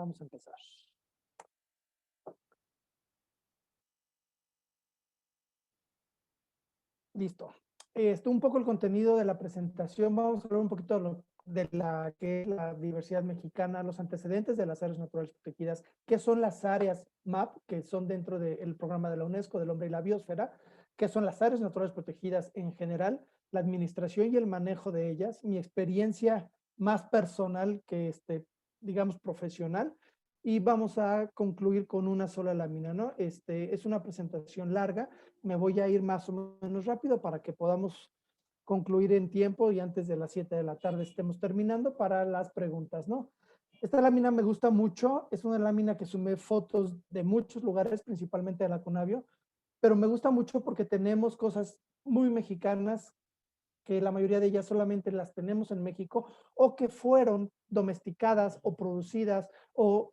Vamos a empezar. Listo. Un poco el contenido de la presentación. Vamos a hablar un poquito de la que es la diversidad mexicana, los antecedentes de las áreas naturales protegidas, qué son las áreas MAP, que son dentro del programa de la UNESCO del hombre y la biosfera, qué son las áreas naturales protegidas en general, la administración y el manejo de ellas, mi experiencia más personal que digamos profesional, y vamos a concluir con una sola lámina, ¿no? Es una presentación larga, me voy a ir más o menos rápido para que podamos concluir en tiempo y antes de las 7 de la tarde estemos terminando para las preguntas, ¿no? Esta lámina me gusta mucho, es una lámina que sumé fotos de muchos lugares, principalmente de la Conavio, pero me gusta mucho porque tenemos cosas muy mexicanas que la mayoría de ellas solamente las tenemos en México o que fueron domesticadas o producidas o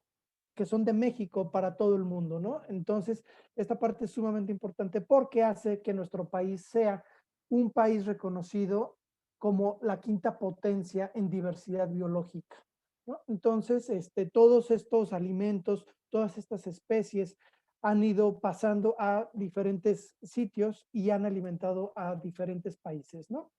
que son de México para todo el mundo, ¿no? Entonces, esta parte es sumamente importante porque hace que nuestro país sea un país reconocido como la quinta potencia en diversidad biológica, ¿no? Entonces, todos estos alimentos, todas estas especies han ido pasando a diferentes sitios y han alimentado a diferentes países, ¿no?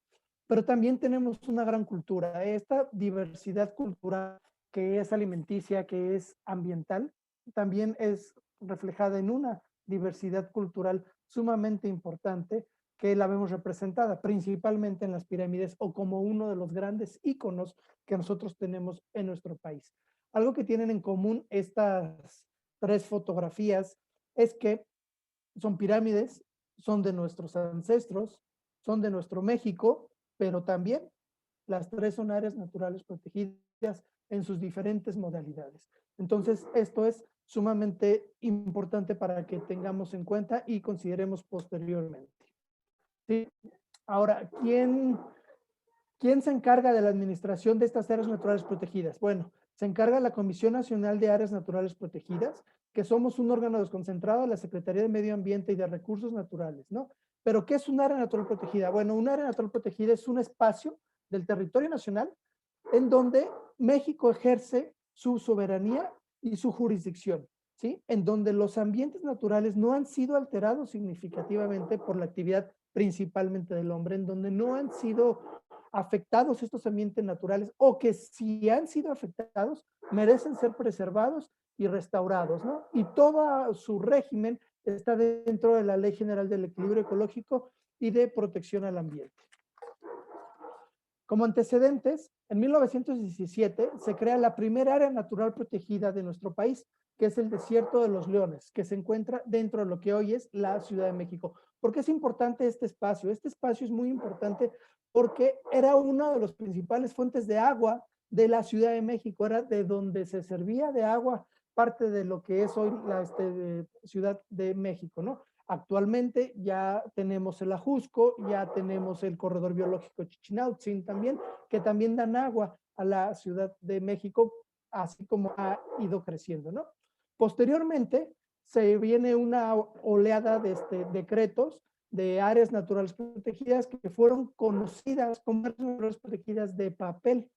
Pero también tenemos una gran cultura. Esta diversidad cultural que es alimenticia, que es ambiental, también es reflejada en una diversidad cultural sumamente importante que la vemos representada principalmente en las pirámides o como uno de los grandes íconos que nosotros tenemos en nuestro país. Algo que tienen en común estas tres fotografías es que son pirámides, son de nuestros ancestros, son de nuestro México, pero también las tres son áreas naturales protegidas en sus diferentes modalidades. Entonces, esto es sumamente importante para que tengamos en cuenta y consideremos posteriormente. ¿Sí? Ahora, ¿quién se encarga de la administración de estas áreas naturales protegidas? Bueno, se encarga la Comisión Nacional de Áreas Naturales Protegidas, que somos un órgano desconcentrado de la Secretaría de Medio Ambiente y de Recursos Naturales, ¿no? Pero, ¿qué es un área natural protegida? Bueno, un área natural protegida es un espacio del territorio nacional en donde México ejerce su soberanía y su jurisdicción, ¿sí? En donde los ambientes naturales no han sido alterados significativamente por la actividad principalmente del hombre, en donde no han sido afectados estos ambientes naturales o que si han sido afectados merecen ser preservados y restaurados, ¿no? Y todo su régimen está dentro de la Ley General del Equilibrio Ecológico y de Protección al Ambiente. Como antecedentes, en 1917 se crea la primera área natural protegida de nuestro país, que es el Desierto de los Leones, que se encuentra dentro de lo que hoy es la Ciudad de México. ¿Por qué es importante este espacio? Este espacio es muy importante porque era una de las principales fuentes de agua de la Ciudad de México, era de donde se servía de agua parte de lo que es hoy la Ciudad de México, ¿no? Actualmente ya tenemos el Ajusco, ya tenemos el corredor biológico Chichinautzin también, que también dan agua a la Ciudad de México, así como ha ido creciendo, ¿no? Posteriormente, se viene una oleada de decretos de áreas naturales protegidas que fueron conocidas como áreas naturales protegidas de papel,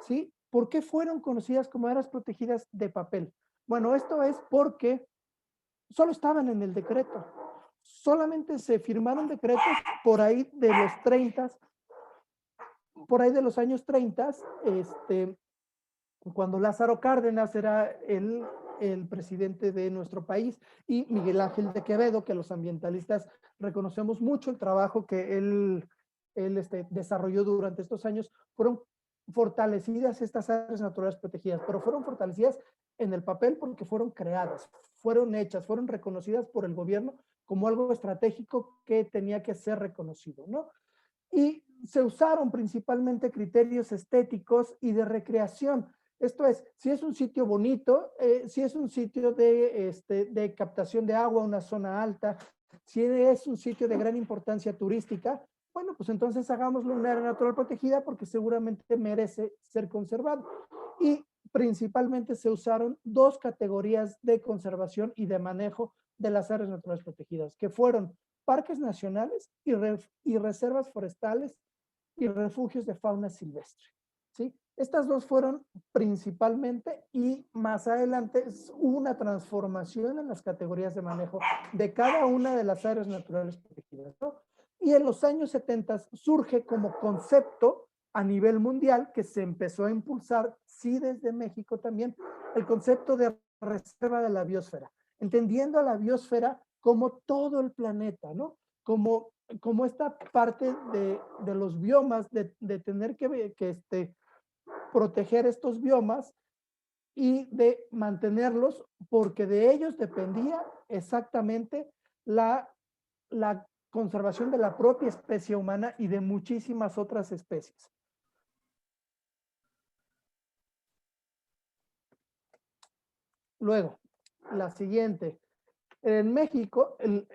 ¿sí? ¿Por qué fueron conocidas como áreas protegidas de papel? Bueno, esto es porque solo estaban en el decreto. Solamente se firmaron decretos por ahí de los 30, por ahí de los años 30, cuando Lázaro Cárdenas era el presidente de nuestro país y Miguel Ángel de Quevedo, que los ambientalistas reconocemos mucho el trabajo que él desarrolló durante estos años, fueron fortalecidas estas áreas naturales protegidas, pero fueron fortalecidas en el papel porque fueron creadas, fueron hechas, fueron reconocidas por el gobierno como algo estratégico que tenía que ser reconocido, ¿no? Y se usaron principalmente criterios estéticos y de recreación. Esto es, si es un sitio bonito, si es un sitio de captación de agua, una zona alta, si es un sitio de gran importancia turística, bueno, pues entonces hagámoslo una área natural protegida porque seguramente merece ser conservado. Y principalmente se usaron dos categorías de conservación y de manejo de las áreas naturales protegidas, que fueron parques nacionales y reservas forestales y refugios de fauna silvestre, ¿sí? Estas dos fueron principalmente, y más adelante hubo una transformación en las categorías de manejo de cada una de las áreas naturales protegidas, ¿no? Y en los años 70 surge como concepto a nivel mundial, que se empezó a impulsar, sí, desde México también, el concepto de reserva de la biosfera, entendiendo a la biosfera como todo el planeta, ¿no? Como esta parte de los biomas, de tener que proteger estos biomas y de mantenerlos, porque de ellos dependía exactamente la conservación de la propia especie humana y de muchísimas otras especies. Luego, la siguiente. En México, el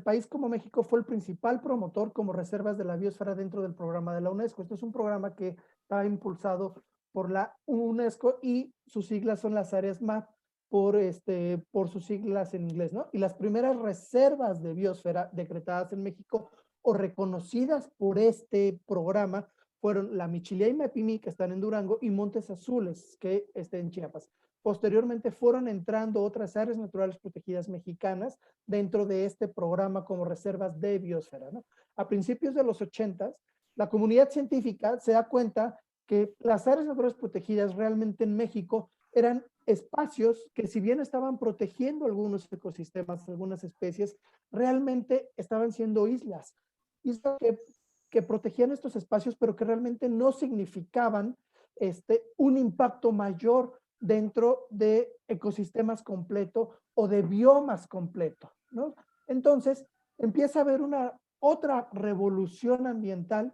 país como México fue el principal promotor como reservas de la biosfera dentro del programa de la UNESCO. Este es un programa que está impulsado por la UNESCO y sus siglas son las áreas MAP por sus siglas en inglés, ¿no? Y las primeras reservas de biosfera decretadas en México o reconocidas por este programa fueron la Michilía y Mapimí, que están en Durango, y Montes Azules, que está en Chiapas. Posteriormente fueron entrando otras áreas naturales protegidas mexicanas dentro de este programa como reservas de biosfera, ¿no? A principios de los 80, la comunidad científica se da cuenta que las áreas naturales protegidas realmente en México eran espacios que, si bien estaban protegiendo algunos ecosistemas, algunas especies, realmente estaban siendo islas que protegían estos espacios, pero que realmente no significaban un impacto mayor dentro de ecosistemas completo o de biomas completo, ¿no? Entonces, empieza a haber una otra revolución ambiental,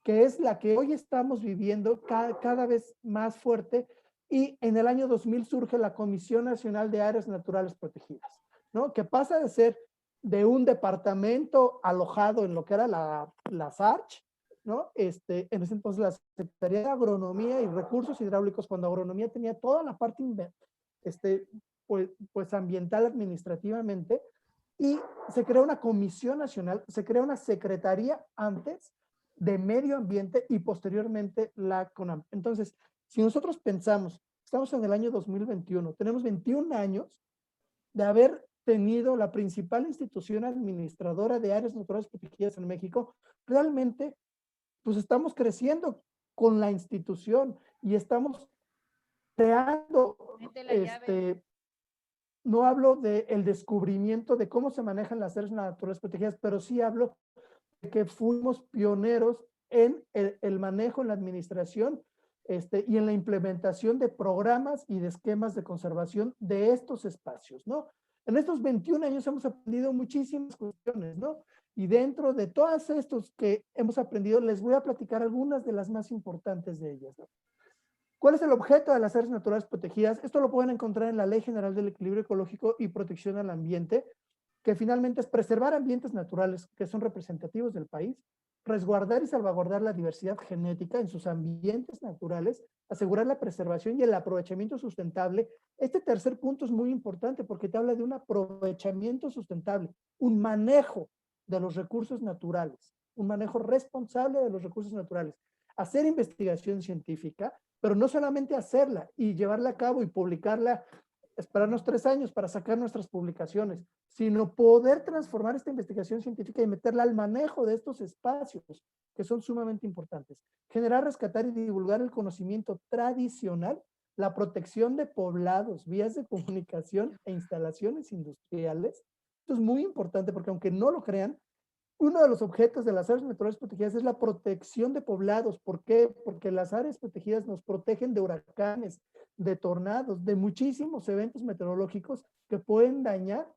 que es la que hoy estamos viviendo cada vez más fuerte, y en el año 2000 surge la Comisión Nacional de Áreas Naturales Protegidas, ¿no? Que pasa de ser de un departamento alojado en lo que era la SARCH, ¿no? En ese entonces la Secretaría de Agronomía y Recursos Hidráulicos, cuando Agronomía tenía toda la parte pues ambiental administrativamente, y se crea una comisión nacional, se crea una secretaría antes de medio ambiente y posteriormente la CONAM. Entonces, si nosotros pensamos, estamos en el año 2021, tenemos 21 años de haber tenido la principal institución administradora de áreas naturales protegidas en México, realmente pues estamos creciendo con la institución y estamos creando, no hablo del descubrimiento de cómo se manejan las áreas naturales protegidas, pero sí hablo de que fuimos pioneros en el manejo, en la administración y en la implementación de programas y de esquemas de conservación de estos espacios, ¿no? En estos 21 años hemos aprendido muchísimas cuestiones, ¿no? Y dentro de todas estos que hemos aprendido, les voy a platicar algunas de las más importantes de ellas, ¿no? ¿Cuál es el objeto de las áreas naturales protegidas? Esto lo pueden encontrar en la Ley General del Equilibrio Ecológico y Protección al Ambiente, que finalmente es preservar ambientes naturales que son representativos del país, resguardar y salvaguardar la diversidad genética en sus ambientes naturales, asegurar la preservación y el aprovechamiento sustentable. Este tercer punto es muy importante porque te habla de un aprovechamiento sustentable, un manejo de los recursos naturales, un manejo responsable de los recursos naturales. Hacer investigación científica, pero no solamente hacerla y llevarla a cabo y publicarla, esperarnos 3 años para sacar nuestras publicaciones, sino poder transformar esta investigación científica y meterla al manejo de estos espacios que son sumamente importantes. Generar, rescatar y divulgar el conocimiento tradicional, la protección de poblados, vías de comunicación e instalaciones industriales. Esto es muy importante porque, aunque no lo crean, uno de los objetos de las áreas naturales protegidas es la protección de poblados. ¿Por qué? Porque las áreas protegidas nos protegen de huracanes, de tornados, de muchísimos eventos meteorológicos que pueden dañar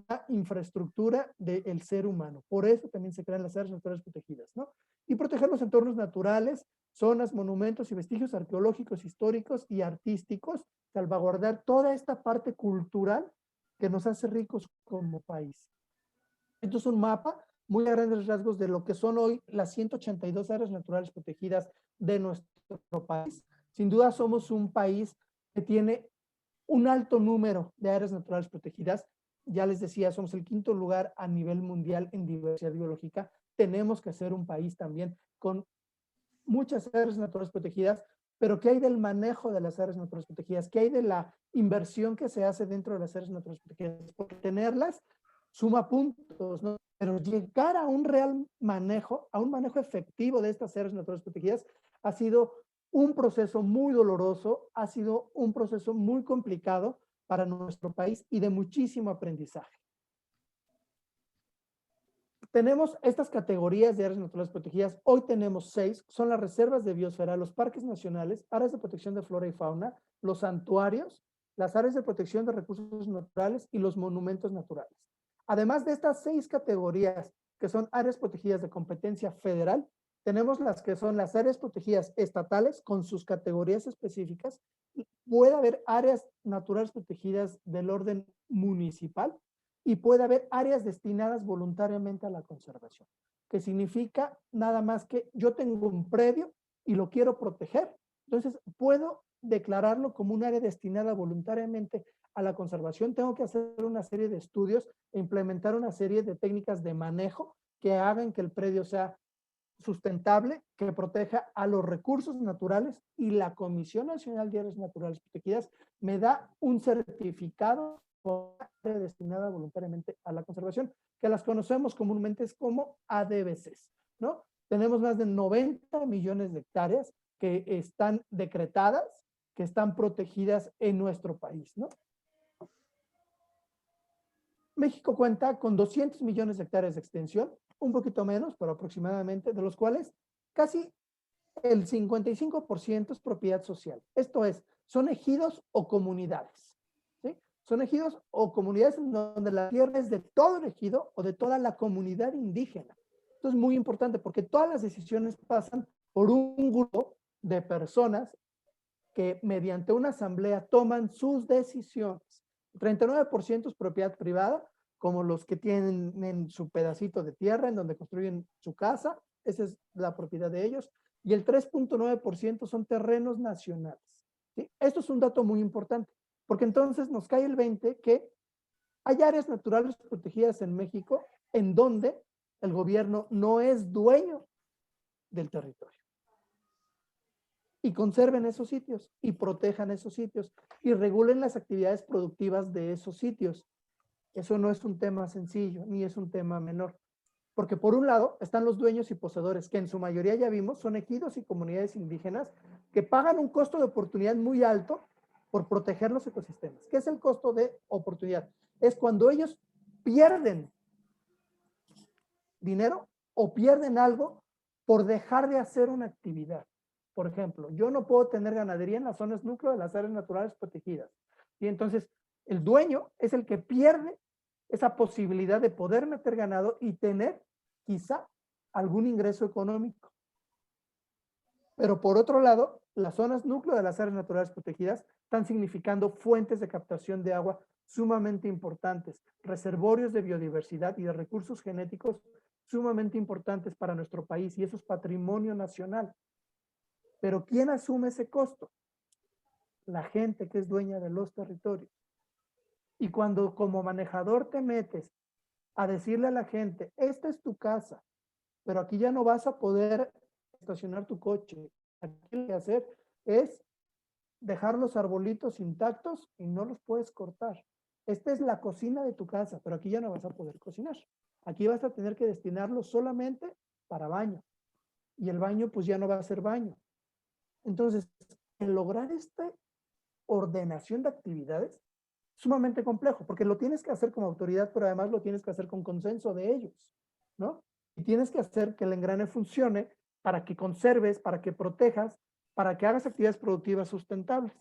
la infraestructura del ser humano. Por eso también se crean las áreas naturales protegidas, ¿no? Y proteger los entornos naturales, zonas, monumentos y vestigios arqueológicos, históricos y artísticos, salvaguardar toda esta parte cultural que nos hace ricos como país. Esto es un mapa muy a grandes rasgos de lo que son hoy las 182 áreas naturales protegidas de nuestro país. Sin duda somos un país que tiene un alto número de áreas naturales protegidas. Ya les decía, somos el 5º lugar a nivel mundial en diversidad biológica. Tenemos que ser un país también con muchas áreas naturales protegidas, pero ¿qué hay del manejo de las áreas naturales protegidas? ¿Qué hay de la inversión que se hace dentro de las áreas naturales protegidas? Porque tenerlas suma puntos, ¿no? Pero llegar a un real manejo, a un manejo efectivo de estas áreas naturales protegidas, ha sido un proceso muy doloroso, ha sido un proceso muy complicado para nuestro país y de muchísimo aprendizaje. Tenemos estas categorías de áreas naturales protegidas. Hoy tenemos 6, son las reservas de biosfera, los parques nacionales, áreas de protección de flora y fauna, los santuarios, las áreas de protección de recursos naturales y los monumentos naturales. Además de estas 6 categorías, que son áreas protegidas de competencia federal, tenemos las que son las áreas protegidas estatales con sus categorías específicas. Puede haber áreas naturales protegidas del orden municipal, y puede haber áreas destinadas voluntariamente a la conservación, que significa nada más que yo tengo un predio y lo quiero proteger, entonces puedo declararlo como un área destinada voluntariamente a la conservación. Tengo que hacer una serie de estudios e implementar una serie de técnicas de manejo que hagan que el predio sea sustentable, que proteja a los recursos naturales, y la Comisión Nacional de Áreas Naturales Protegidas me da un certificado destinada voluntariamente a la conservación, que las conocemos comúnmente como ADBCs, ¿no? Tenemos más de 90 millones de hectáreas que están decretadas, que están protegidas en nuestro país, ¿no? México cuenta con 200 millones de hectáreas de extensión, un poquito menos, pero aproximadamente, de los cuales casi el 55% es propiedad social. Esto es, son ejidos o comunidades, ¿sí? Son ejidos o comunidades en donde la tierra es de todo el ejido o de toda la comunidad indígena. Esto es muy importante porque todas las decisiones pasan por un grupo de personas que mediante una asamblea toman sus decisiones. 39% es propiedad privada, como los que tienen en su pedacito de tierra en donde construyen su casa, esa es la propiedad de ellos, y el 3.9% son terrenos nacionales. ¿Sí? Esto es un dato muy importante, porque entonces nos cae el 20 que hay áreas naturales protegidas en México en donde el gobierno no es dueño del territorio. Y conserven esos sitios y protejan esos sitios y regulen las actividades productivas de esos sitios. Eso no es un tema sencillo ni es un tema menor, porque por un lado están los dueños y poseedores, que en su mayoría ya vimos son ejidos y comunidades indígenas que pagan un costo de oportunidad muy alto por proteger los ecosistemas. ¿Qué es el costo de oportunidad? Es cuando ellos pierden dinero o pierden algo por dejar de hacer una actividad. Por ejemplo, yo no puedo tener ganadería en las zonas núcleo de las áreas naturales protegidas. Y entonces el dueño es el que pierde esa posibilidad de poder meter ganado y tener quizá algún ingreso económico. Pero por otro lado, las zonas núcleo de las áreas naturales protegidas están significando fuentes de captación de agua sumamente importantes, reservorios de biodiversidad y de recursos genéticos sumamente importantes para nuestro país, y eso es patrimonio nacional. Pero ¿quién asume ese costo? La gente que es dueña de los territorios. Y cuando como manejador te metes a decirle a la gente, esta es tu casa, pero aquí ya no vas a poder estacionar tu coche, aquí lo que hacer es dejar los arbolitos intactos y no los puedes cortar. Esta es la cocina de tu casa, pero aquí ya no vas a poder cocinar. Aquí vas a tener que destinarlo solamente para baño. Y el baño pues ya no va a ser baño. Entonces, el lograr esta ordenación de actividades es sumamente complejo, porque lo tienes que hacer como autoridad, pero además lo tienes que hacer con consenso de ellos, ¿no? Y tienes que hacer que el engrane funcione para que conserves, para que protejas, para que hagas actividades productivas sustentables.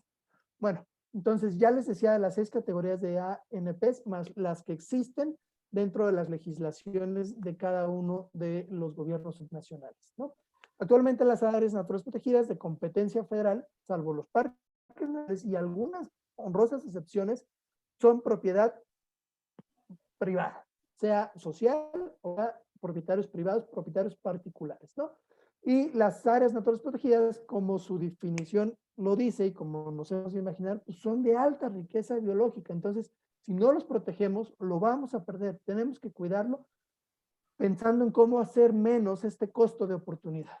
Bueno, entonces ya les decía de las 6 categorías de ANPs, más las que existen dentro de las legislaciones de cada uno de los gobiernos nacionales, ¿no? Actualmente las áreas naturales protegidas de competencia federal, salvo los parques y algunas honrosas excepciones, son propiedad privada, sea social o propietarios privados, propietarios particulares, ¿no? Y las áreas naturales protegidas, como su definición lo dice y como nos hemos de imaginar, pues son de alta riqueza biológica. Entonces, si no los protegemos, lo vamos a perder. Tenemos que cuidarlo pensando en cómo hacer menos este costo de oportunidad.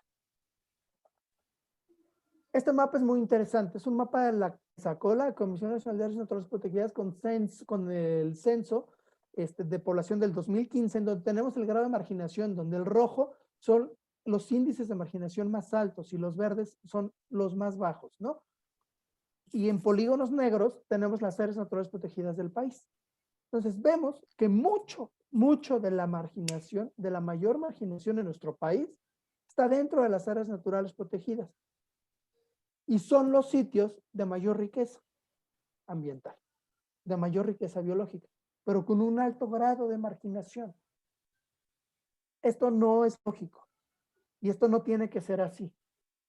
Este mapa es muy interesante. Es un mapa de la que sacó la Comisión Nacional de Áreas Naturales Protegidas con el censo de población del 2015, en donde tenemos el grado de marginación, donde el rojo son los índices de marginación más altos y los verdes son los más bajos, ¿no? Y en polígonos negros tenemos las áreas naturales protegidas del país. Entonces vemos que mucho de la marginación, de la mayor marginación en nuestro país, está dentro de las áreas naturales protegidas. Y son los sitios de mayor riqueza ambiental, de mayor riqueza biológica, pero con un alto grado de marginación. Esto no es lógico y esto no tiene que ser así,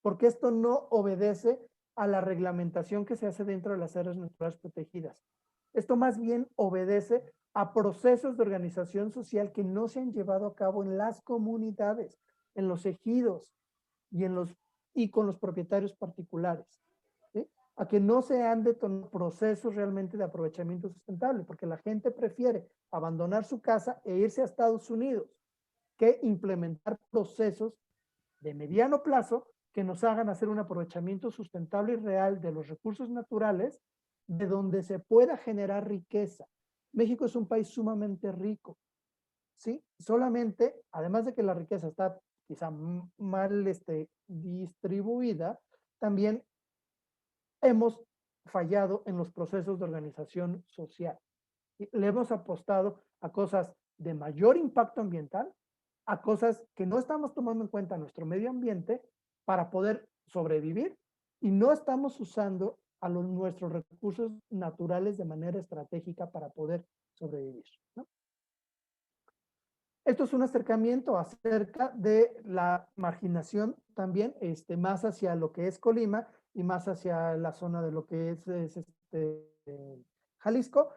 porque esto no obedece a la reglamentación que se hace dentro de las áreas naturales protegidas. Esto más bien obedece a procesos de organización social que no se han llevado a cabo en las comunidades, en los ejidos y con los propietarios particulares. ¿Sí? A que no se han detonado procesos realmente de aprovechamiento sustentable, porque la gente prefiere abandonar su casa e irse a Estados Unidos que implementar procesos de mediano plazo que nos hagan hacer un aprovechamiento sustentable y real de los recursos naturales de donde se pueda generar riqueza. México es un país sumamente rico, ¿sí? Solamente, además de que la riqueza está quizá mal distribuida, también hemos fallado en los procesos de organización social. Le hemos apostado a cosas de mayor impacto ambiental, a cosas que no estamos tomando en cuenta nuestro medio ambiente para poder sobrevivir y no estamos usando a nuestros recursos naturales de manera estratégica para poder sobrevivir, ¿no? Esto es un acercamiento acerca de la marginación también, más hacia lo que es Colima y más hacia la zona de lo que es Jalisco.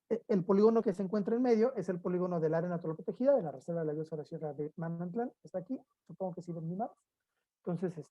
El polígono que se encuentra en medio es el polígono del área natural protegida de la Reserva de la Biosfera Sierra de Manantlán. Está aquí, supongo que sí ven mi mapa. Entonces,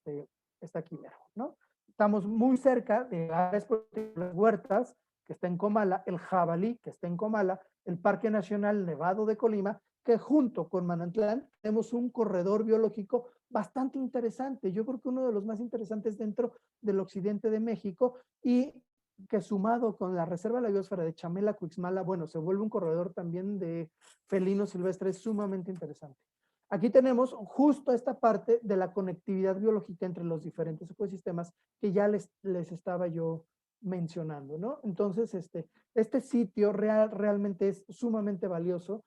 está aquí mero, ¿no? Estamos muy cerca de áreas protegidas, huertas, que está en Comala, el jabalí, que está en Comala, el Parque Nacional Nevado de Colima, que junto con Manantlán tenemos un corredor biológico bastante interesante. Yo creo que uno de los más interesantes dentro del occidente de México y que sumado con la Reserva de la Biosfera de Chamela, Cuixmala, bueno, se vuelve un corredor también de felinos silvestres sumamente interesante. Aquí tenemos justo esta parte de la conectividad biológica entre los diferentes ecosistemas que ya les estaba yo mencionando, ¿no? Entonces, este sitio realmente es sumamente valioso.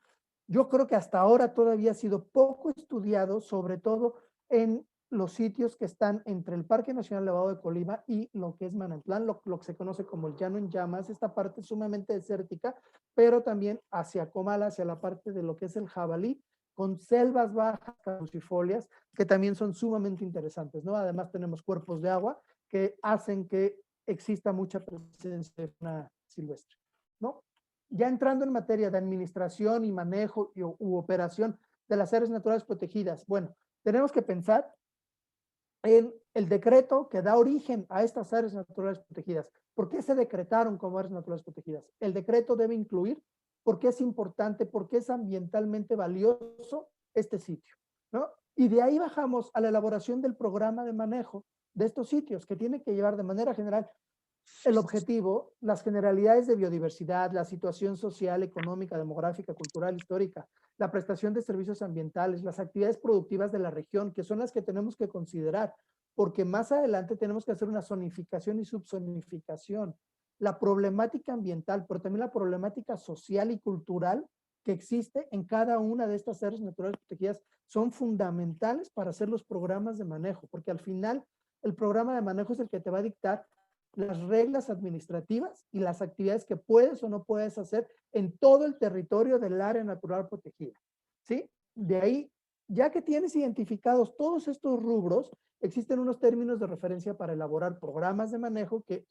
Yo creo que hasta ahora todavía ha sido poco estudiado, sobre todo en los sitios que están entre el Parque Nacional Nevado de Colima y lo que es Manantlán, lo que se conoce como el Llano en Llamas, esta parte sumamente desértica, pero también hacia Comala, hacia la parte de lo que es el Jabalí, con selvas bajas caducifolias, que también son sumamente interesantes, ¿no? Además tenemos cuerpos de agua que hacen que exista mucha presencia de fauna silvestre, ¿no? Ya entrando en materia de administración y manejo u operación de las áreas naturales protegidas, bueno, tenemos que pensar en el decreto que da origen a estas áreas naturales protegidas. ¿Por qué se decretaron como áreas naturales protegidas? El decreto debe incluir por qué es importante, por qué es ambientalmente valioso este sitio, ¿no? Y de ahí bajamos a la elaboración del programa de manejo de estos sitios, que tiene que llevar de manera general el objetivo, las generalidades de biodiversidad, la situación social, económica, demográfica, cultural, histórica, la prestación de servicios ambientales, las actividades productivas de la región, que son las que tenemos que considerar, porque más adelante tenemos que hacer una zonificación y subzonificación, la problemática ambiental, pero también la problemática social y cultural que existe en cada una de estas áreas naturales protegidas son fundamentales para hacer los programas de manejo, porque al final el programa de manejo es el que te va a dictar las reglas administrativas y las actividades que puedes o no puedes hacer en todo el territorio del área natural protegida, ¿sí? De ahí, ya que tienes identificados todos estos rubros, existen unos términos de referencia para elaborar programas de manejo que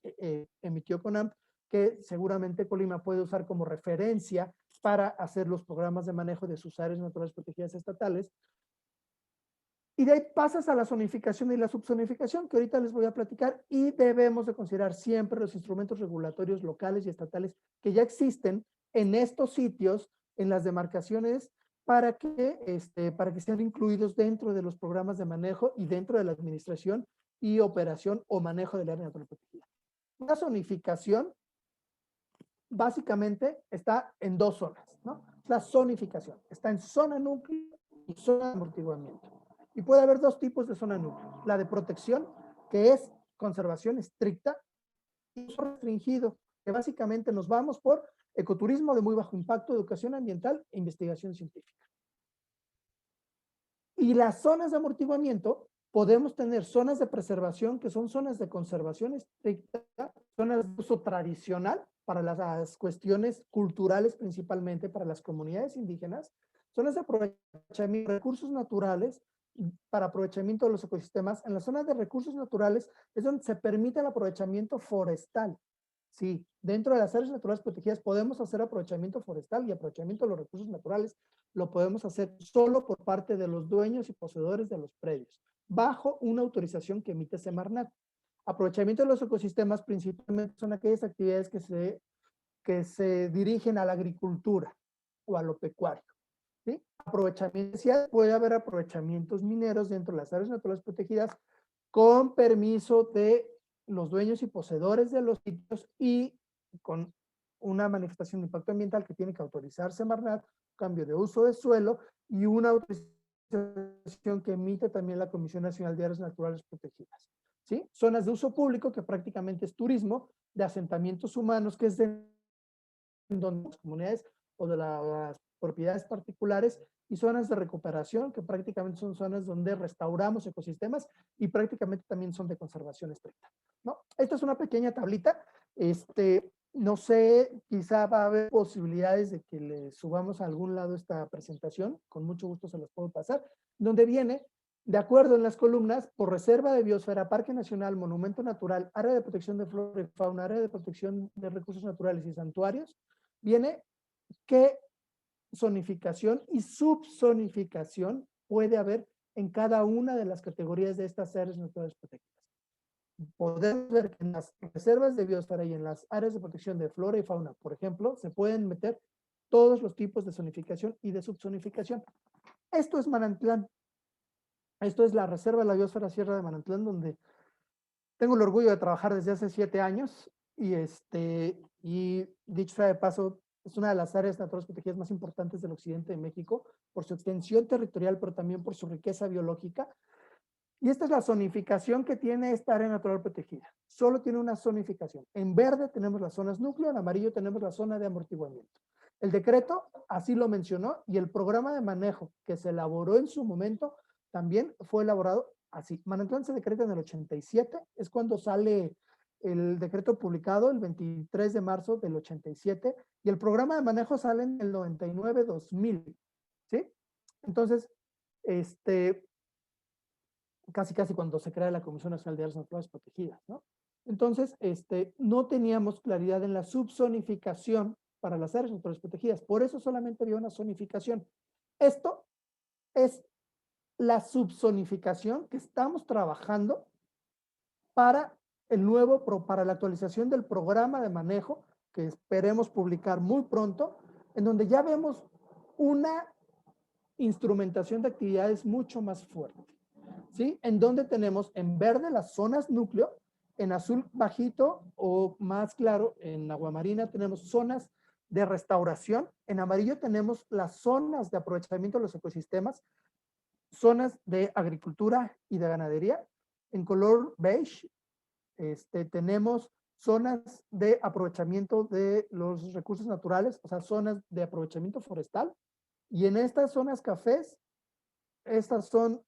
emitió CONAMP, que seguramente Colima puede usar como referencia para hacer los programas de manejo de sus áreas naturales protegidas estatales. Y de ahí pasas a la zonificación y la subzonificación, que ahorita les voy a platicar, y debemos de considerar siempre los instrumentos regulatorios locales y estatales que ya existen en estos sitios, en las demarcaciones, para que sean incluidos dentro de los programas de manejo y dentro de la administración y operación o manejo del área natural protegida. La zonificación básicamente está en dos zonas, ¿no? La zonificación está en zona núcleo y zona de amortiguamiento. Y puede haber dos tipos de zona núcleo. La de protección, que es conservación estricta, y uso restringido, que básicamente nos vamos por ecoturismo de muy bajo impacto, educación ambiental e investigación científica. Y las zonas de amortiguamiento, podemos tener zonas de preservación, que son zonas de conservación estricta, zonas de uso tradicional para las cuestiones culturales, principalmente para las comunidades indígenas, zonas de aprovechamiento de recursos naturales para aprovechamiento de los ecosistemas. En las zonas de recursos naturales es donde se permite el aprovechamiento forestal. Sí, dentro de las áreas naturales protegidas podemos hacer aprovechamiento forestal y aprovechamiento de los recursos naturales lo podemos hacer solo por parte de los dueños y poseedores de los predios, bajo una autorización que emite Semarnat. Aprovechamiento de los ecosistemas principalmente son aquellas actividades que se dirigen a la agricultura o a lo pecuario. ¿Sí? Aprovechamiento, puede haber aprovechamientos mineros dentro de las áreas naturales protegidas con permiso de los dueños y poseedores de los sitios y con una manifestación de impacto ambiental que tiene que autorizar Semarnat, cambio de uso de suelo y una autorización que emite también la Comisión Nacional de Áreas Naturales Protegidas. ¿Sí? Zonas de uso público, que prácticamente es turismo, de asentamientos humanos, que es de donde las comunidades o de las propiedades particulares, y zonas de recuperación, que prácticamente son zonas donde restauramos ecosistemas y prácticamente también son de conservación estricta, ¿no? Esta es una pequeña tablita. No sé, quizá va a haber posibilidades de que le subamos a algún lado esta presentación, con mucho gusto se las puedo pasar, donde viene, de acuerdo en las columnas, por reserva de biosfera, parque nacional, monumento natural, área de protección de flora y fauna, área de protección de recursos naturales y santuarios, viene qué zonificación y subzonificación puede haber en cada una de las categorías de estas áreas naturales protegidas. Podemos ver que en las reservas de biosfera y en las áreas de protección de flora y fauna, por ejemplo, se pueden meter todos los tipos de zonificación y de subzonificación. Esto es Manantlán. Esto es la reserva de la biosfera Sierra de Manantlán, donde tengo el orgullo de trabajar desde hace 7 años y dicho sea de paso, es una de las áreas naturales protegidas más importantes del occidente de México por su extensión territorial, pero también por su riqueza biológica. Y esta es la zonificación que tiene esta área natural protegida. Solo tiene una zonificación. En verde tenemos las zonas núcleo, en amarillo tenemos la zona de amortiguamiento. El decreto así lo mencionó y el programa de manejo que se elaboró en su momento también fue elaborado así. Manantlán se decreta en el 87, es cuando sale el decreto publicado el 23 de marzo del 87 y el programa de manejo sale en el 99-2000, ¿sí? Entonces, casi cuando se crea la Comisión Nacional de Áreas Naturales Protegidas, ¿no? Entonces, no teníamos claridad en la subzonificación para las áreas naturales protegidas, por eso solamente había una zonificación. Esto es la subzonificación que estamos trabajando para para la actualización del programa de manejo que esperemos publicar muy pronto, en donde ya vemos una instrumentación de actividades mucho más fuerte, ¿sí? En donde tenemos en verde las zonas núcleo, en azul bajito o más claro, en aguamarina tenemos zonas de restauración, en amarillo tenemos las zonas de aprovechamiento de los ecosistemas, zonas de agricultura y de ganadería, en color beige tenemos zonas de aprovechamiento de los recursos naturales, o sea, zonas de aprovechamiento forestal, y en estas zonas cafés, estas son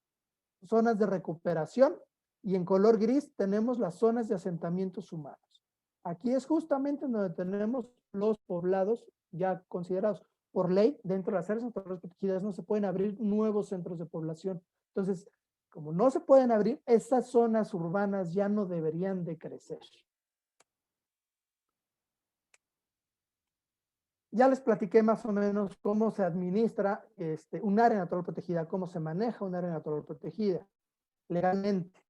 zonas de recuperación, y en color gris tenemos las zonas de asentamientos humanos. Aquí es justamente donde tenemos los poblados ya considerados por ley dentro de las áreas naturales protegidas. No se pueden abrir nuevos centros de población. Entonces, como no se pueden abrir, esas zonas urbanas ya no deberían de crecer. Ya les platiqué más o menos cómo se administra un área natural protegida, cómo se maneja un área natural protegida legalmente.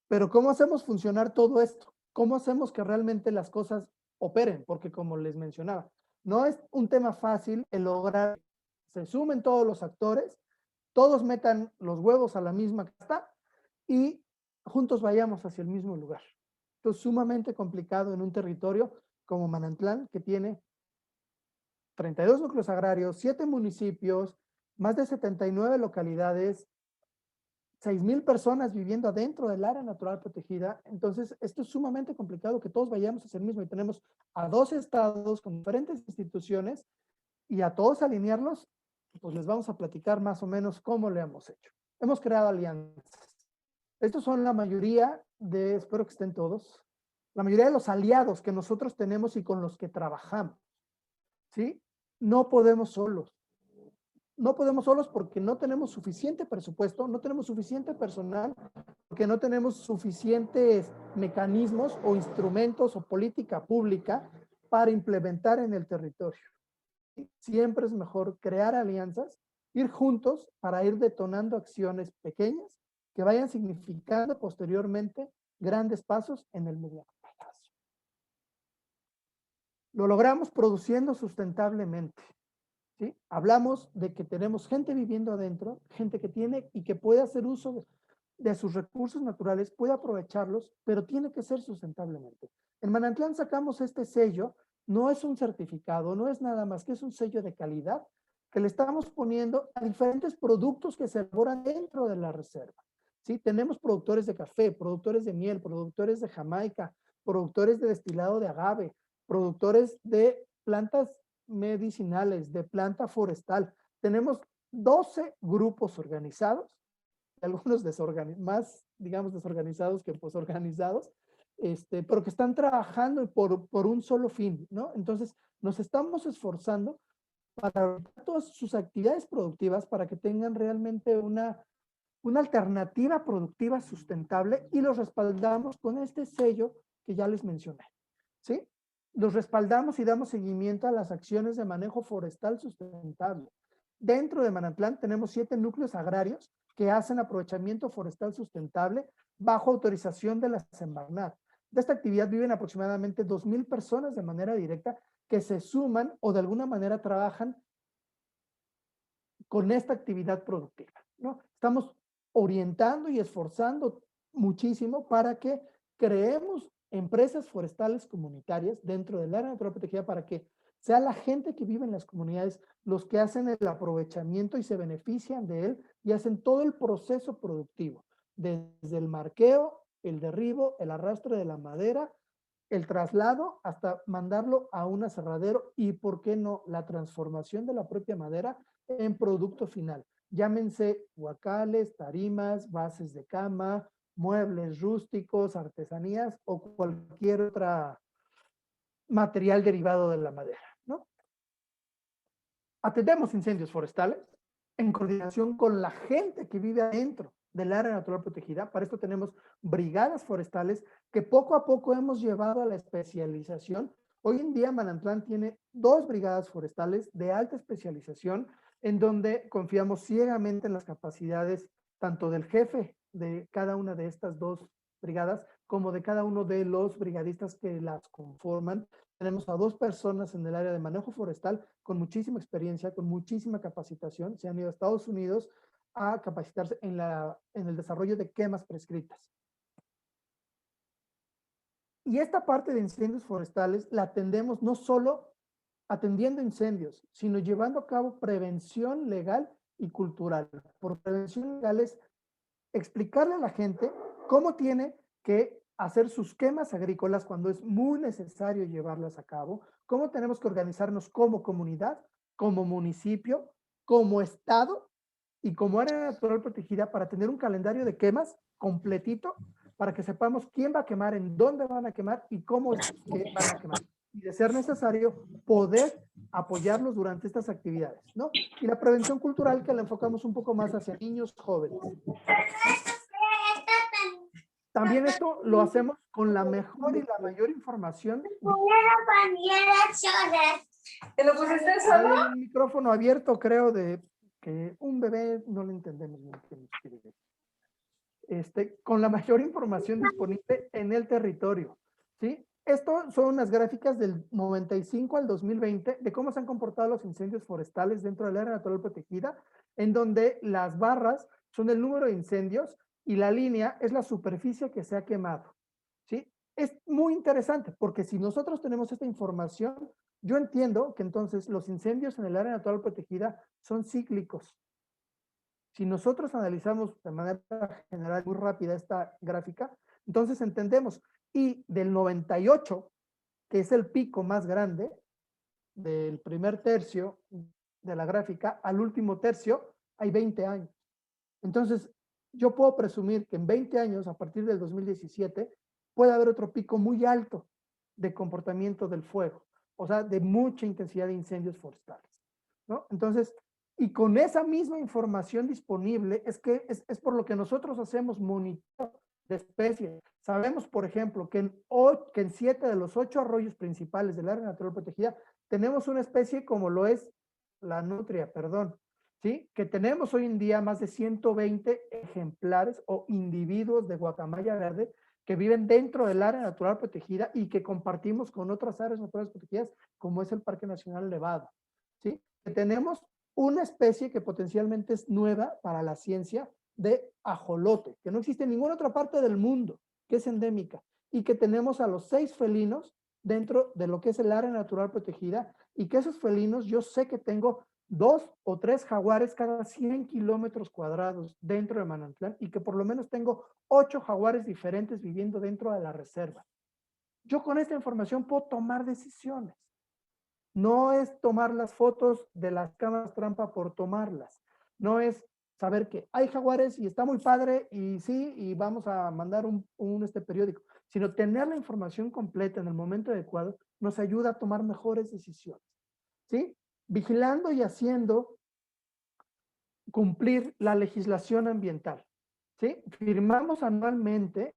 Pero ¿cómo hacemos funcionar todo esto? ¿Cómo hacemos que realmente las cosas operen? Porque como les mencionaba, no es un tema fácil el lograr que se sumen todos los actores, todos metan los huevos a la misma casta y juntos vayamos hacia el mismo lugar. Esto es sumamente complicado en un territorio como Manantlán, que tiene 32 núcleos agrarios, 7 municipios, más de 79 localidades, 6,000 personas viviendo adentro del área natural protegida. Entonces, esto es sumamente complicado que todos vayamos hacia el mismo y tenemos a 2 estados con diferentes instituciones y a todos alinearlos, pues les vamos a platicar más o menos cómo le hemos hecho. Hemos creado alianzas. Estos son la mayoría de, espero que estén todos, la mayoría de los aliados que nosotros tenemos y con los que trabajamos, ¿sí? No podemos solos. No podemos solos porque no tenemos suficiente presupuesto, no tenemos suficiente personal, porque no tenemos suficientes mecanismos o instrumentos o política pública para implementar en el territorio. Siempre es mejor crear alianzas, ir juntos para ir detonando acciones pequeñas que vayan significando posteriormente grandes pasos en el mediano plazo. Lo logramos produciendo sustentablemente. ¿Sí? Hablamos de que tenemos gente viviendo adentro, gente que tiene y que puede hacer uso de sus recursos naturales, puede aprovecharlos, pero tiene que ser sustentablemente. En Manantlán sacamos este sello, no es un certificado, no es nada más que es un sello de calidad que le estamos poniendo a diferentes productos que se elaboran dentro de la reserva. ¿Sí? Tenemos productores de café, productores de miel, productores de Jamaica, productores de destilado de agave, productores de plantas medicinales, de planta forestal. Tenemos 12 grupos organizados, algunos más, digamos, desorganizados que pues organizados, pero que están trabajando por un solo fin, ¿no? Entonces, nos estamos esforzando para todas sus actividades productivas para que tengan realmente una alternativa productiva sustentable y los respaldamos con este sello que ya les mencioné, ¿sí? Los respaldamos y damos seguimiento a las acciones de manejo forestal sustentable. Dentro de Manantlán tenemos 7 núcleos agrarios que hacen aprovechamiento forestal sustentable bajo autorización de la Semarnat. De esta actividad viven aproximadamente 2,000 personas de manera directa que se suman o de alguna manera trabajan con esta actividad productiva, ¿no? Estamos orientando y esforzando muchísimo para que creemos empresas forestales comunitarias dentro del área natural protegida para que sea la gente que vive en las comunidades los que hacen el aprovechamiento y se benefician de él y hacen todo el proceso productivo, desde el marqueo, el derribo, el arrastre de la madera, el traslado hasta mandarlo a un aserradero y, ¿por qué no?, la transformación de la propia madera en producto final. Llámense huacales, tarimas, bases de cama, muebles rústicos, artesanías o cualquier otra material derivado de la madera, ¿no? Atendemos incendios forestales en coordinación con la gente que vive adentro del área natural protegida. Para esto tenemos brigadas forestales que poco a poco hemos llevado a la especialización. Hoy en día Manantlán tiene 2 brigadas forestales de alta especialización en donde confiamos ciegamente en las capacidades tanto del jefe de cada una de estas 2 brigadas como de cada uno de los brigadistas que las conforman. Tenemos a 2 personas en el área de manejo forestal con muchísima experiencia, con muchísima capacitación. Se han ido a Estados Unidos a capacitarse en el desarrollo de quemas prescritas. Y esta parte de incendios forestales la atendemos no solo atendiendo incendios, sino llevando a cabo prevención legal y cultural. Por prevención legal es explicarle a la gente cómo tiene que hacer sus quemas agrícolas cuando es muy necesario llevarlas a cabo, cómo tenemos que organizarnos como comunidad, como municipio, como estado y como área natural protegida para tener un calendario de quemas completito para que sepamos quién va a quemar, en dónde van a quemar y cómo es que van a quemar. Y de ser necesario, poder apoyarlos durante estas actividades, ¿no? Y la prevención cultural que la enfocamos un poco más hacia niños jóvenes. También esto lo hacemos con la mejor y la mayor información. ¿Te lo pusiste solo? Hay un micrófono abierto, creo, de que un bebé no le entendemos bien qué nos quiere decir. Con la mayor información disponible en el territorio, ¿sí? Esto son unas gráficas del 95 al 2020 de cómo se han comportado los incendios forestales dentro del área natural protegida, en donde las barras son el número de incendios y la línea es la superficie que se ha quemado, ¿sí? Es muy interesante porque si nosotros tenemos esta información, yo entiendo que entonces los incendios en el área natural protegida son cíclicos. Si nosotros analizamos de manera general muy rápida esta gráfica, entonces entendemos, y del 98, que es el pico más grande, del primer tercio de la gráfica al último tercio, hay 20 años. Entonces, yo puedo presumir que en 20 años, a partir del 2017, puede haber otro pico muy alto de comportamiento del fuego, o sea, de mucha intensidad de incendios forestales, ¿no? Entonces, y con esa misma información disponible, es por lo que nosotros hacemos monitoreo de especies. Sabemos, por ejemplo, que en 7 de los 8 arroyos principales del área natural protegida tenemos una especie como lo es la nutria, perdón, ¿sí? Que tenemos hoy en día más de 120 ejemplares o individuos de guacamaya verde que viven dentro del área natural protegida y que compartimos con otras áreas naturales protegidas, como es el Parque Nacional Nevado, ¿sí? Que tenemos una especie que potencialmente es nueva para la ciencia de ajolote, que no existe en ninguna otra parte del mundo, que es endémica, y que tenemos a los 6 felinos dentro de lo que es el área natural protegida, y que esos felinos yo sé que tengo 2 o 3 jaguares cada 100 kilómetros cuadrados dentro de Manantlán y que por lo menos tengo 8 jaguares diferentes viviendo dentro de la reserva. Yo con esta información puedo tomar decisiones. No es tomar las fotos de las cámaras trampa por tomarlas. No es saber que hay jaguares y está muy padre y sí, y vamos a mandar un periódico, sino tener la información completa en el momento adecuado nos ayuda a tomar mejores decisiones. ¿Sí? Vigilando y haciendo cumplir la legislación ambiental. ¿Sí? Firmamos anualmente,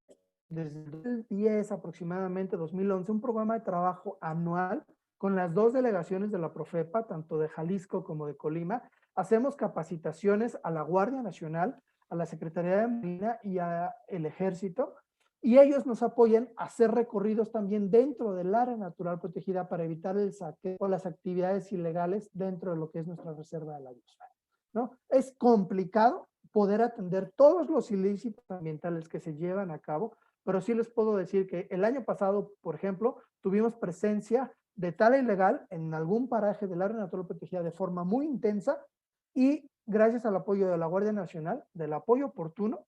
desde el 2010 aproximadamente, 2011, un programa de trabajo anual con las 2 delegaciones de la Profepa, tanto de Jalisco como de Colima. Hacemos capacitaciones a la Guardia Nacional, a la Secretaría de Marina y al Ejército, y ellos nos apoyan a hacer recorridos también dentro del área natural protegida para evitar el saqueo o las actividades ilegales dentro de lo que es nuestra reserva de la biosfera, ¿no? Es complicado poder atender todos los ilícitos ambientales que se llevan a cabo, pero sí les puedo decir que el año pasado, por ejemplo, tuvimos presencia de tala ilegal en algún paraje del área natural protegida de forma muy intensa y gracias al apoyo de la Guardia Nacional, del apoyo oportuno,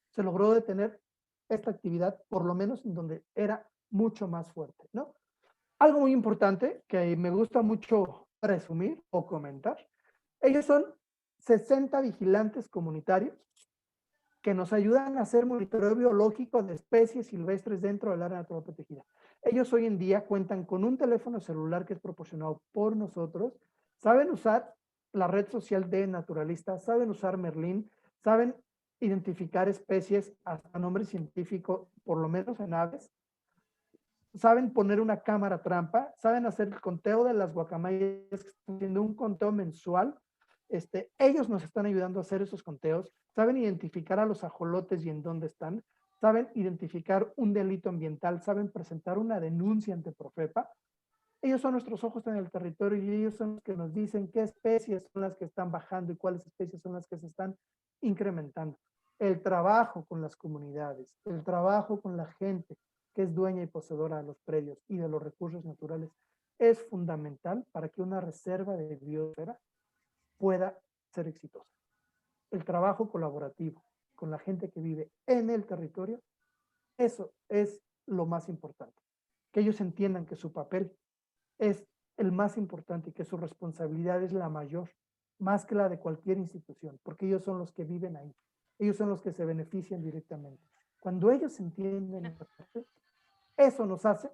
se logró detener esta actividad, por lo menos en donde era mucho más fuerte, ¿no? Algo muy importante que me gusta mucho presumir o comentar, ellos son 60 vigilantes comunitarios que nos ayudan a hacer monitoreo biológico de especies silvestres dentro del área natural protegida. Ellos hoy en día cuentan con un teléfono celular que es proporcionado por nosotros, saben usar la red social de Naturalista, saben usar Merlín, saben identificar especies hasta nombre científico, por lo menos en aves, saben poner una cámara trampa, saben hacer el conteo de las guacamayas, que están haciendo un conteo mensual. Ellos nos están ayudando a hacer esos conteos, saben identificar a los ajolotes y en dónde están, saben identificar un delito ambiental, saben presentar una denuncia ante Profepa. Ellos son nuestros ojos en el territorio y ellos son los que nos dicen qué especies son las que están bajando y cuáles especies son las que se están incrementando. El trabajo con las comunidades, el trabajo con la gente que es dueña y poseedora de los predios y de los recursos naturales es fundamental para que una reserva de biosfera pueda ser exitosa. El trabajo colaborativo con la gente que vive en el territorio, eso es lo más importante. Que ellos entiendan que su papel es el más importante y que su responsabilidad es la mayor, más que la de cualquier institución, porque ellos son los que viven ahí. Ellos son los que se benefician directamente. Cuando ellos entienden eso nos hace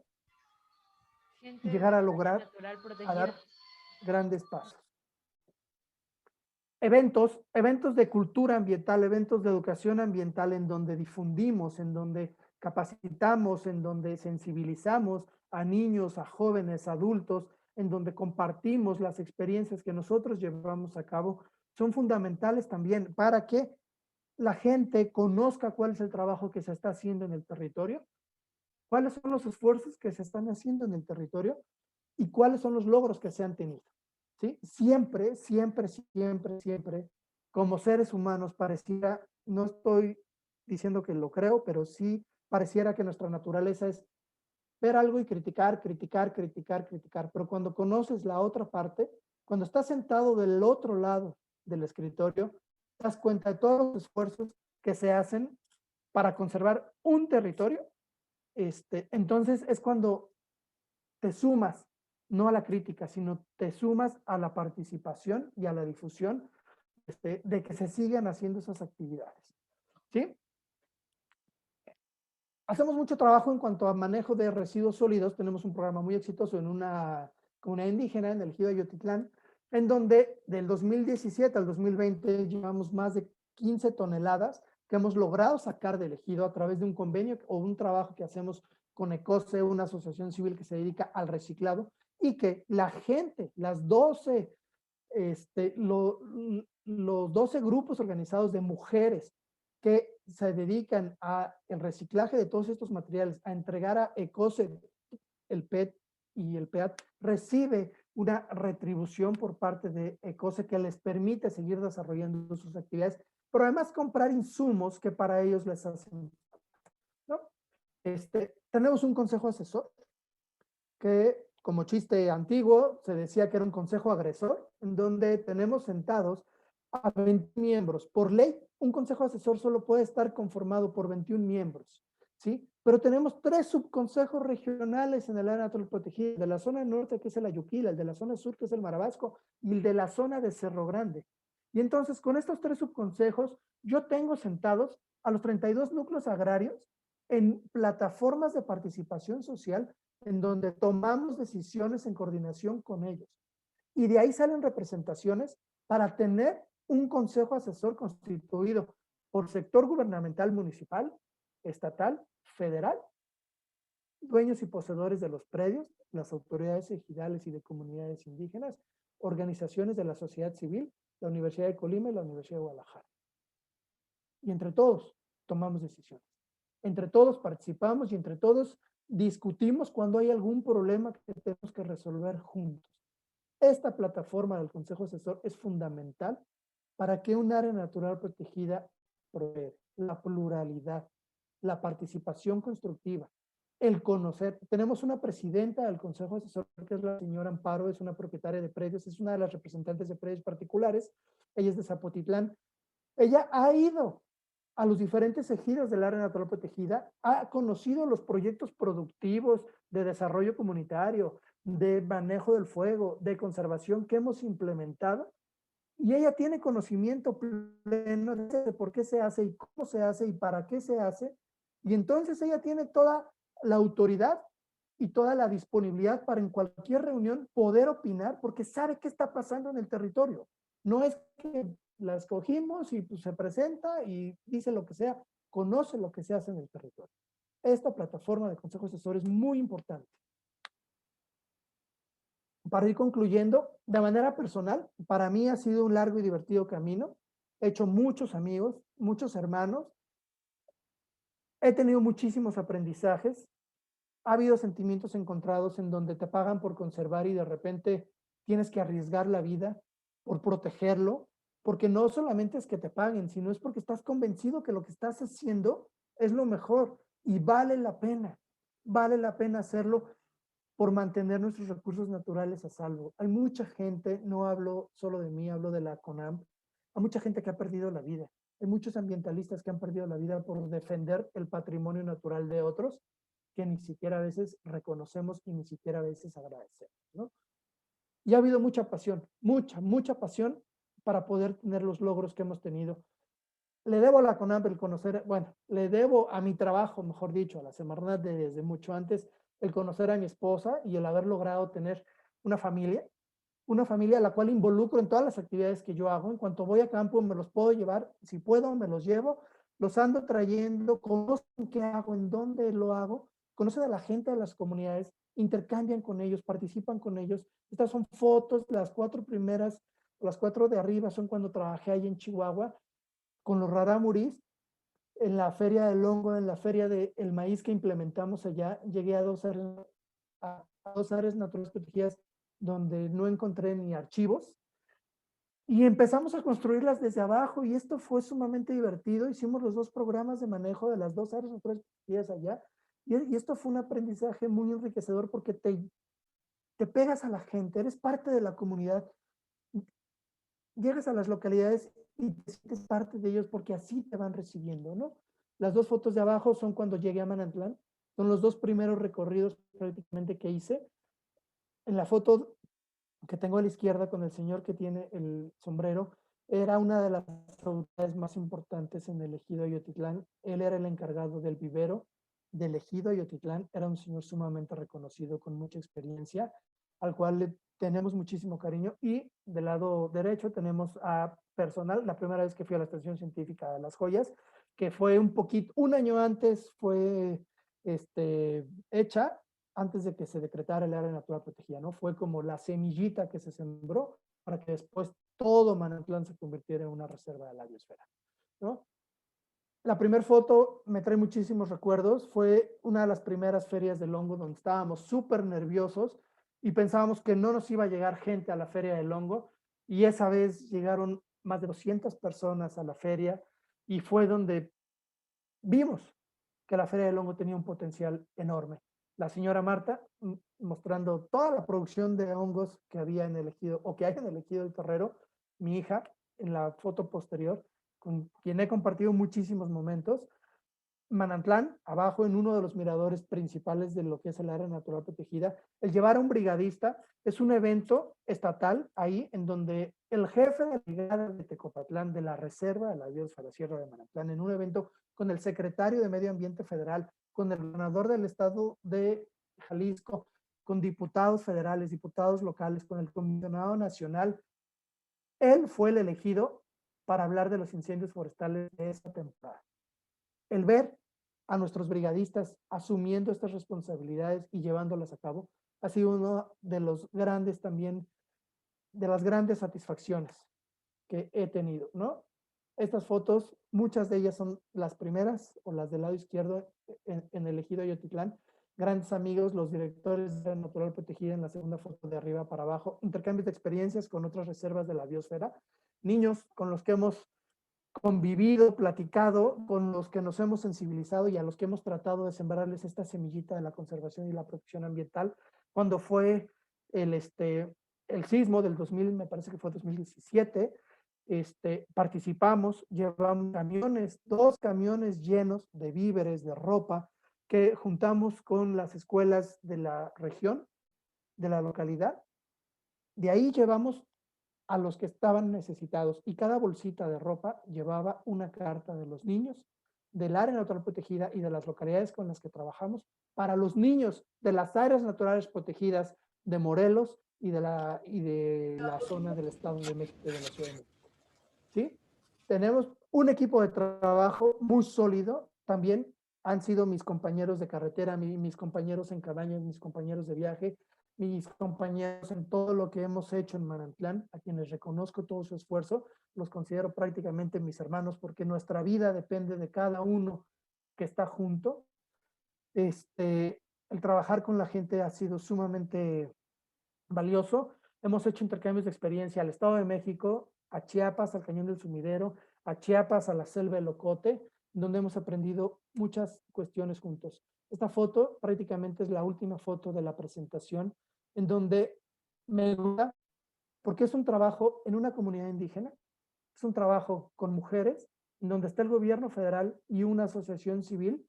Gente llegar a del lograr, natural a protegida. dar grandes pasos. Eventos de cultura ambiental, eventos de educación ambiental en donde difundimos, en donde capacitamos, en donde sensibilizamos a niños, a jóvenes, adultos, en donde compartimos las experiencias que nosotros llevamos a cabo, son fundamentales también para que la gente conozca cuál es el trabajo que se está haciendo en el territorio, cuáles son los esfuerzos que se están haciendo en el territorio y cuáles son los logros que se han tenido. ¿Sí? Siempre, siempre, siempre, siempre, como seres humanos, pareciera, no estoy diciendo que lo creo, pero sí pareciera que nuestra naturaleza es ver algo y criticar, criticar, criticar, criticar. Pero cuando conoces la otra parte, cuando estás sentado del otro lado del escritorio, te das cuenta de todos los esfuerzos que se hacen para conservar un territorio. Entonces es cuando te sumas, no a la crítica, sino te sumas a la participación y a la difusión de que se sigan haciendo esas actividades. ¿Sí? Hacemos mucho trabajo en cuanto a manejo de residuos sólidos. Tenemos un programa muy exitoso en una comunidad indígena, en el ejido de Yotitlán, en donde del 2017 al 2020 llevamos más de 15 toneladas que hemos logrado sacar del ejido a través de un convenio o un trabajo que hacemos con ECOSE, una asociación civil que se dedica al reciclado, y que la gente, las 12, los 12 grupos organizados de mujeres que se dedican al reciclaje de todos estos materiales, a entregar a ECOSE el PET y el PEAT, recibe una retribución por parte de ECOSE que les permite seguir desarrollando sus actividades, pero además comprar insumos que para ellos les hacen, ¿no? Tenemos un consejo asesor que, como chiste antiguo, se decía que era un consejo agresor, en donde tenemos sentados a 20 miembros. Por ley, un consejo asesor solo puede estar conformado por 21 miembros, ¿sí? Pero tenemos 3 subconsejos regionales en el área natural protegida, el de la zona norte, que es el Ayuquila, el de la zona sur, que es el Marabasco, y el de la zona de Cerro Grande. Y entonces, con estos 3 subconsejos, yo tengo sentados a los 32 núcleos agrarios en plataformas de participación social en donde tomamos decisiones en coordinación con ellos. Y de ahí salen representaciones para tener un consejo asesor constituido por sector gubernamental municipal, estatal, federal, dueños y poseedores de los predios, las autoridades ejidales y de comunidades indígenas, organizaciones de la sociedad civil, la Universidad de Colima y la Universidad de Guadalajara. Y entre todos tomamos decisiones. Entre todos participamos y entre todos discutimos cuando hay algún problema que tenemos que resolver juntos. Esta plataforma del Consejo Asesor es fundamental para que un área natural protegida provee la pluralidad, la participación constructiva, el conocer. Tenemos una presidenta del Consejo Asesor que es la señora Amparo, es una propietaria de predios, es una de las representantes de predios particulares, ella es de Zapotitlán. Ella ha ido a los diferentes ejidos del área natural protegida, ha conocido los proyectos productivos de desarrollo comunitario, de manejo del fuego, de conservación que hemos implementado, y ella tiene conocimiento pleno de por qué se hace y cómo se hace y para qué se hace, y entonces ella tiene toda la autoridad y toda la disponibilidad para en cualquier reunión poder opinar porque sabe qué está pasando en el territorio. No es que la escogimos y pues se presenta y dice lo que sea, conoce lo que se hace en el territorio. Esta plataforma de consejo asesor es muy importante. Para ir concluyendo, de manera personal, para mí ha sido un largo y divertido camino. He hecho muchos amigos, muchos hermanos. He tenido muchísimos aprendizajes. Ha habido sentimientos encontrados en donde te pagan por conservar y de repente tienes que arriesgar la vida por protegerlo, porque no solamente es que te paguen, sino es porque estás convencido que lo que estás haciendo es lo mejor y vale la pena hacerlo por mantener nuestros recursos naturales a salvo. Hay mucha gente, no hablo solo de mí, hablo de la CONAM, hay mucha gente que ha perdido la vida, hay muchos ambientalistas que han perdido la vida por defender el patrimonio natural de otros, que ni siquiera a veces reconocemos y ni siquiera a veces agradecemos, ¿no? Y ha habido mucha pasión, mucha pasión para poder tener los logros que hemos tenido. Le debo a la CONAMP el conocer, bueno, le debo a mi trabajo, mejor dicho, a la Semarnat desde mucho antes, el conocer a mi esposa y el haber logrado tener una familia a la cual involucro en todas las actividades que yo hago. En cuanto voy a campo, me los puedo llevar, si puedo, me los llevo, los ando trayendo, conocen qué hago, en dónde lo hago, conocen a la gente de las comunidades, intercambian con ellos, participan con ellos. Estas son fotos, las 4 primeras, las 4 de arriba son cuando trabajé ahí en Chihuahua con los rarámuris, en la feria del hongo, en la feria del maíz que implementamos allá, llegué a 2 áreas naturales protegidas donde no encontré ni archivos. Y empezamos a construirlas desde abajo y esto fue sumamente divertido. Hicimos los 2 programas de manejo de las 2 áreas naturales protegidas allá. Y esto fue un aprendizaje muy enriquecedor porque te pegas a la gente, eres parte de la comunidad, llegas a las localidades y te sientes parte de ellos porque así te van recibiendo, ¿no? Las 2 fotos de abajo son cuando llegué a Manantlán, son los 2 primeros recorridos prácticamente que hice. En la foto que tengo a la izquierda con el señor que tiene el sombrero, era una de las autoridades más importantes en el ejido Yotitlán. Él era el encargado del vivero del ejido Yotitlán. Era un señor sumamente reconocido, con mucha experiencia, al cual le tenemos muchísimo cariño. Y del lado derecho tenemos a personal, la primera vez que fui a la estación científica de Las Joyas, que fue un año antes fue hecha, antes de que se decretara el área natural protegida, ¿no? Fue como la semillita que se sembró para que después todo Manantlán se convirtiera en una reserva de la biosfera, ¿no? La primera foto me trae muchísimos recuerdos. Fue una de las primeras ferias del hongo donde estábamos súper nerviosos y pensábamos que no nos iba a llegar gente a la feria del hongo. Y esa vez llegaron más de 200 personas a la feria y fue donde vimos que la feria del hongo tenía un potencial enorme. La señora Marta mostrando toda la producción de hongos que había en el ejido o que hay en el ejido del Torrero, mi hija en la foto posterior, con quien he compartido muchísimos momentos. Manantlán, abajo en uno de los miradores principales de lo que es el área natural protegida, el llevar a un brigadista es un evento estatal ahí en donde el jefe de la brigada de Tecopatlán de la Reserva de la Biosfera Sierra de Manantlán, en un evento con el secretario de Medio Ambiente Federal, con el gobernador del estado de Jalisco, con diputados federales, diputados locales, con el comisionado nacional, él fue el elegido para hablar de los incendios forestales de esta temporada. El ver a nuestros brigadistas asumiendo estas responsabilidades y llevándolas a cabo ha sido uno de los grandes también, de las grandes satisfacciones que he tenido, ¿no? Estas fotos, muchas de ellas son las primeras o las del lado izquierdo en el ejido Yotitlán. Grandes amigos, los directores de Natural Protegida en la segunda foto de arriba para abajo, intercambios de experiencias con otras reservas de la biosfera, niños con los que hemos convivido, platicado, con los que nos hemos sensibilizado y a los que hemos tratado de sembrarles esta semillita de la conservación y la protección ambiental. Cuando fue el sismo del 2000, me parece que fue 2017, participamos, llevamos camiones, 2 camiones llenos de víveres, de ropa, que juntamos con las escuelas de la región, de la localidad. De ahí llevamos a los que estaban necesitados y cada bolsita de ropa llevaba una carta de los niños del área natural protegida y de las localidades con las que trabajamos para los niños de las áreas naturales protegidas de Morelos y de la zona del Estado de México y de la Ciudad de México. ¿Sí? Tenemos un equipo de trabajo muy sólido. También han sido mis compañeros de carretera, mis compañeros en cabañas, mis compañeros de viaje, mis compañeros en todo lo que hemos hecho en Manantlán, a quienes reconozco todo su esfuerzo, los considero prácticamente mis hermanos porque nuestra vida depende de cada uno que está junto. El trabajar con la gente ha sido sumamente valioso. Hemos hecho intercambios de experiencia al Estado de México, a Chiapas, al Cañón del Sumidero, a Chiapas, a la Selva del Ocote, donde hemos aprendido muchas cuestiones juntos. Esta foto prácticamente es la última foto de la presentación, en donde me gusta, porque es un trabajo en una comunidad indígena, es un trabajo con mujeres, en donde está el gobierno federal y una asociación civil,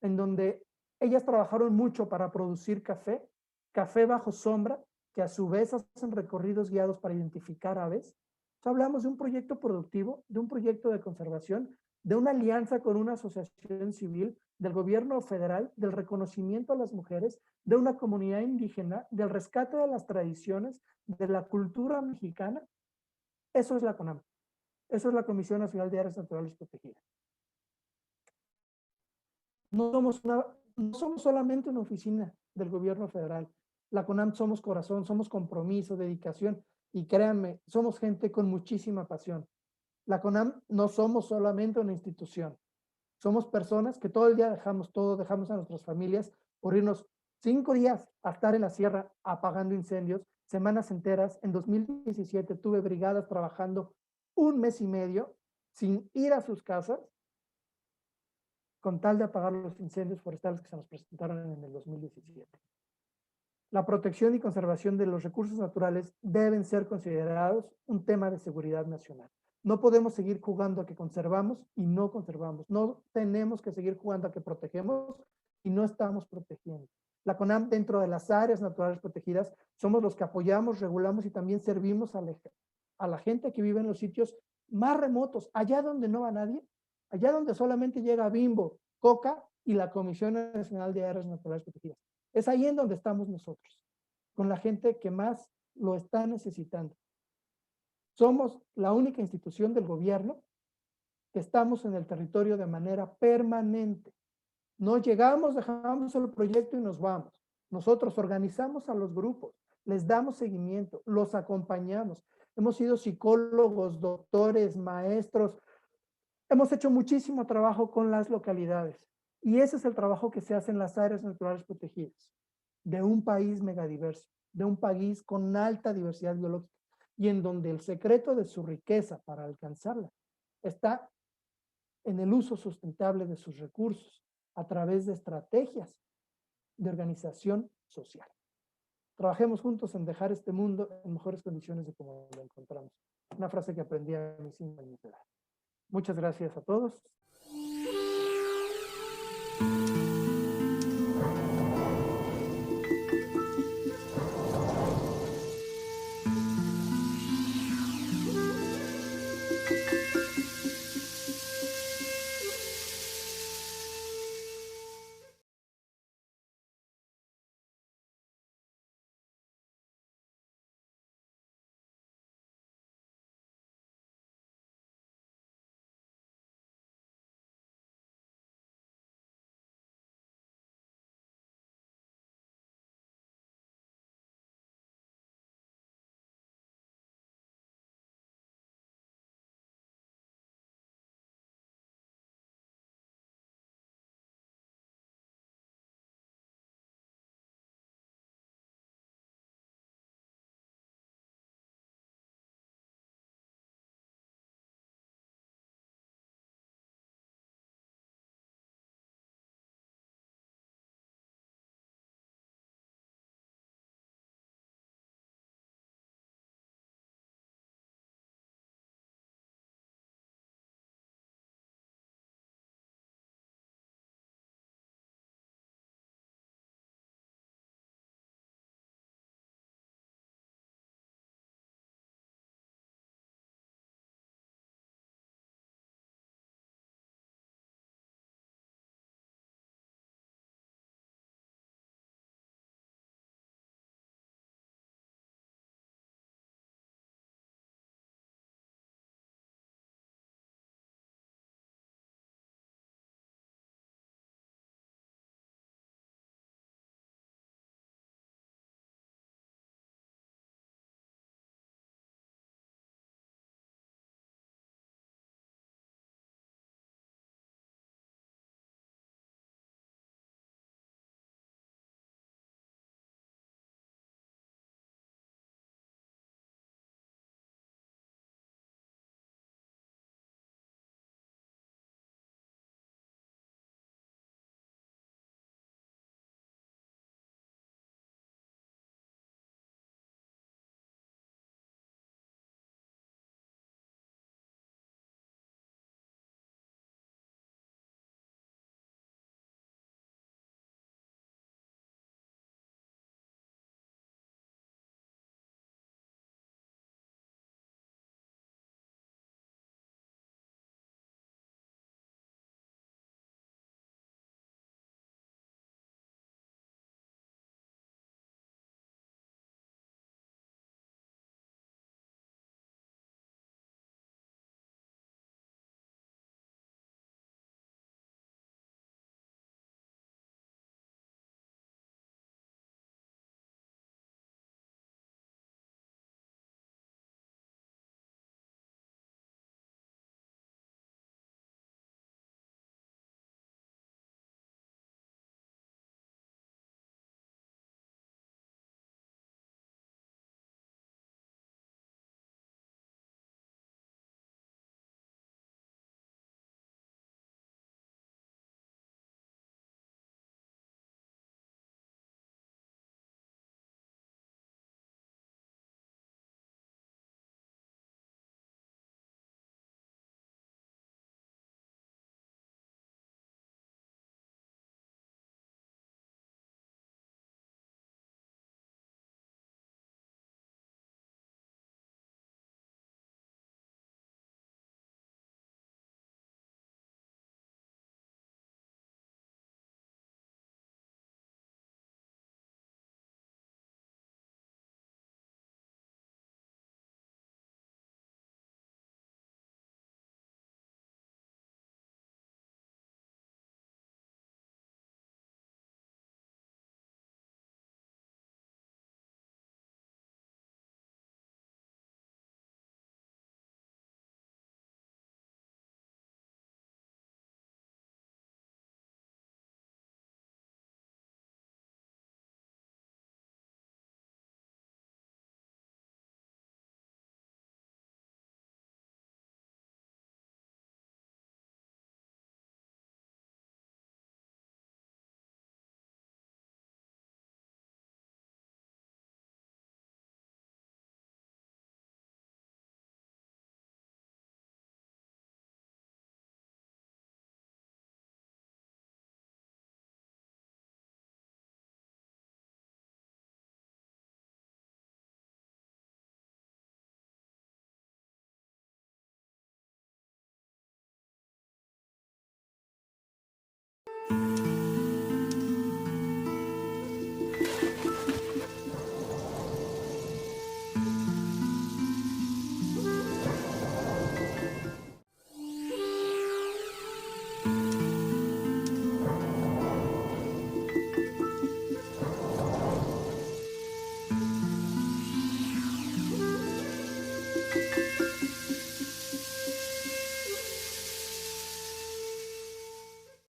en donde ellas trabajaron mucho para producir café, café bajo sombra, que a su vez hacen recorridos guiados para identificar aves. Entonces, hablamos de un proyecto productivo, de un proyecto de conservación, de una alianza con una asociación civil, del gobierno federal, del reconocimiento a las mujeres, de una comunidad indígena, del rescate de las tradiciones, de la cultura mexicana. Eso es la CONAM. Eso es la Comisión Nacional de Áreas Naturales Protegidas. No somos solamente una oficina del gobierno federal. La CONAM somos corazón, somos compromiso, dedicación y créanme, somos gente con muchísima pasión. La CONAM no somos solamente una institución. Somos personas que todo el día dejamos todo, dejamos a nuestras familias por irnos 5 días a estar en la sierra apagando incendios, semanas enteras. En 2017 tuve brigadas trabajando 1 mes y medio sin ir a sus casas con tal de apagar los incendios forestales que se nos presentaron en el 2017. La protección y conservación de los recursos naturales deben ser considerados un tema de seguridad nacional. No podemos seguir jugando a que conservamos y no conservamos. No tenemos que seguir jugando a que protegemos y no estamos protegiendo. La CONAM, dentro de las áreas naturales protegidas, somos los que apoyamos, regulamos y también servimos a la gente que vive en los sitios más remotos, allá donde no va nadie, allá donde solamente llega Bimbo, Coca y la Comisión Nacional de Áreas Naturales Protegidas. Es ahí en donde estamos nosotros, con la gente que más lo está necesitando. Somos la única institución del gobierno que estamos en el territorio de manera permanente. No llegamos, dejamos el proyecto y nos vamos. Nosotros organizamos a los grupos, les damos seguimiento, los acompañamos. Hemos sido psicólogos, doctores, maestros. Hemos hecho muchísimo trabajo con las localidades. Y ese es el trabajo que se hace en las áreas naturales protegidas, de un país megadiverso, de un país con alta diversidad biológica, y en donde el secreto de su riqueza para alcanzarla está en el uso sustentable de sus recursos a través de estrategias de organización social. Trabajemos juntos en dejar este mundo en mejores condiciones de como lo encontramos. Una frase que aprendí a mis 5 años de edad. Muchas gracias a todos.